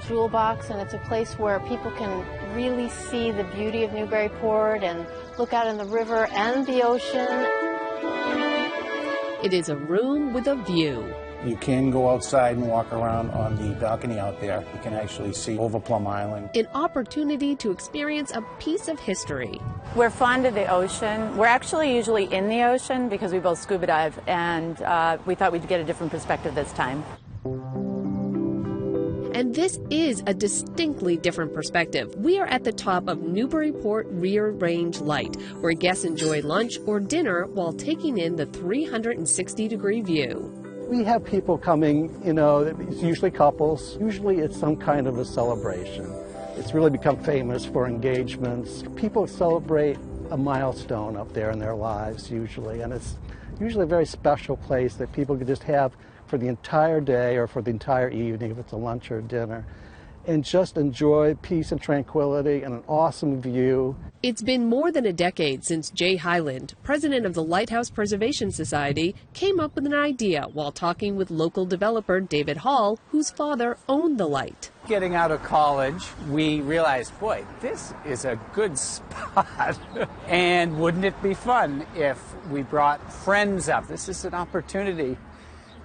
jewel box, and it's a place where people can really see the beauty of Newburyport and look out in the river and the ocean. It is a room with a view. You can go outside and walk around on the balcony out there. You can actually see over Plum Island. An opportunity to experience a piece of history. We're fond of the ocean. We're actually usually in the ocean because we both scuba dive, and we thought we'd get a different perspective this time. And this is a distinctly different perspective. We are at the top of Newburyport Rear Range Light, where guests enjoy lunch or dinner while taking in the 360-degree view. We have people coming, it's usually couples. Usually it's some kind of a celebration. It's really become famous for engagements. People celebrate a milestone up there in their lives usually, and it's usually a very special place that people could just have for the entire day or for the entire evening if it's a lunch or dinner, and just enjoy peace and tranquility and an awesome view. It's been more than a decade since Jay Hyland, president of the Lighthouse Preservation Society, came up with an idea while talking with local developer David Hall, whose father owned the light. Getting out of college, we realized, boy, this is a good spot. And wouldn't it be fun if we brought friends up? This is an opportunity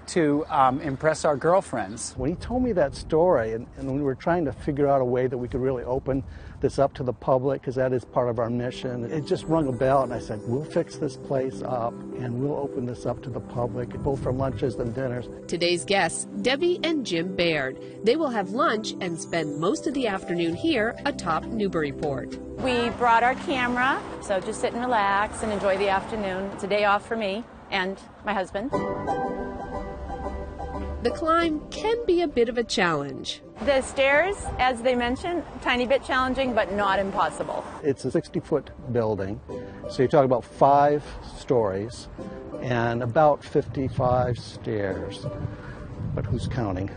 to impress our girlfriends. When he told me that story, and we were trying to figure out a way that we could really open this up to the public, because that is part of our mission, it just rung a bell, and I said, we'll fix this place up, and we'll open this up to the public, both for lunches and dinners. Today's guests, Debbie and Jim Baird. They will have lunch and spend most of the afternoon here atop Newburyport. We brought our camera, so just sit and relax and enjoy the afternoon. It's a day off for me and my husband. The climb can be a bit of a challenge. The stairs, as they mentioned, tiny bit challenging, but not impossible. It's a 60-foot building, so you're talking about 5 stories and about 55 stairs, but who's counting?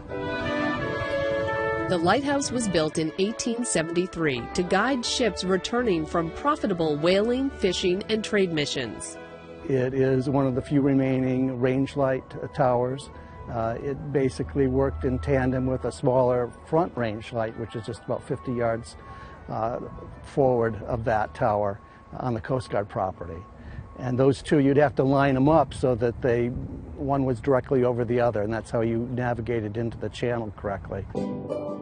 The lighthouse was built in 1873 to guide ships returning from profitable whaling, fishing, and trade missions. It is one of the few remaining range light towers. It basically worked in tandem with a smaller front range light, which is just about 50 yards forward of that tower on the Coast Guard property. And those two, you'd have to line them up so that one was directly over the other, and that's how you navigated into the channel correctly.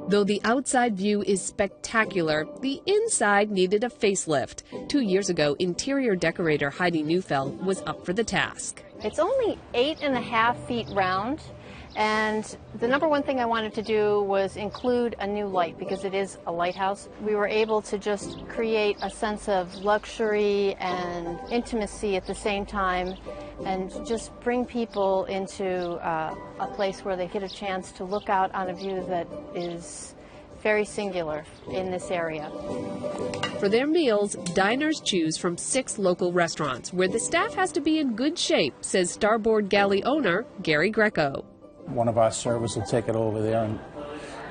Though the outside view is spectacular, the inside needed a facelift. 2 years ago, interior decorator Heidi Neufeld was up for the task. It's only 8.5 feet round, and the number one thing I wanted to do was include a new light because it is a lighthouse. We were able to just create a sense of luxury and intimacy at the same time, and just bring people into a place where they get a chance to look out on a view that is very singular in this area. For their meals, diners choose from 6 local restaurants where the staff has to be in good shape, says Starboard Galley owner Gary Greco. One of our servers will take it over there and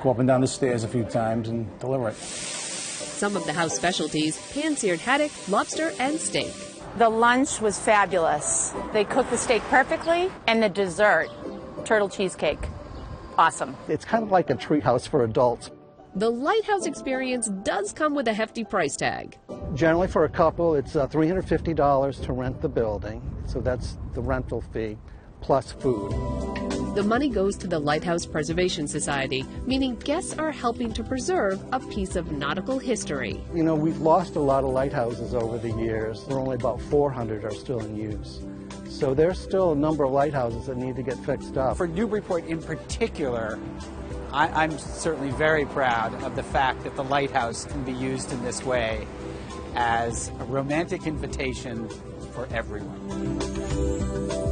go up and down the stairs a few times and deliver it. Some of the house specialties, pan-seared haddock, lobster, and steak. The lunch was fabulous. They cooked the steak perfectly, and the dessert, turtle cheesecake, awesome. It's kind of like a treehouse for adults. The lighthouse experience does come with a hefty price tag. Generally for a couple, it's $350 to rent the building, so that's the rental fee, plus food. The money goes to the Lighthouse Preservation Society, meaning guests are helping to preserve a piece of nautical history. You know, we've lost a lot of lighthouses over the years. There are only about 400 are still in use. So there's still a number of lighthouses that need to get fixed up. For Newburyport in particular, I'm certainly very proud of the fact that the lighthouse can be used in this way as a romantic invitation for everyone.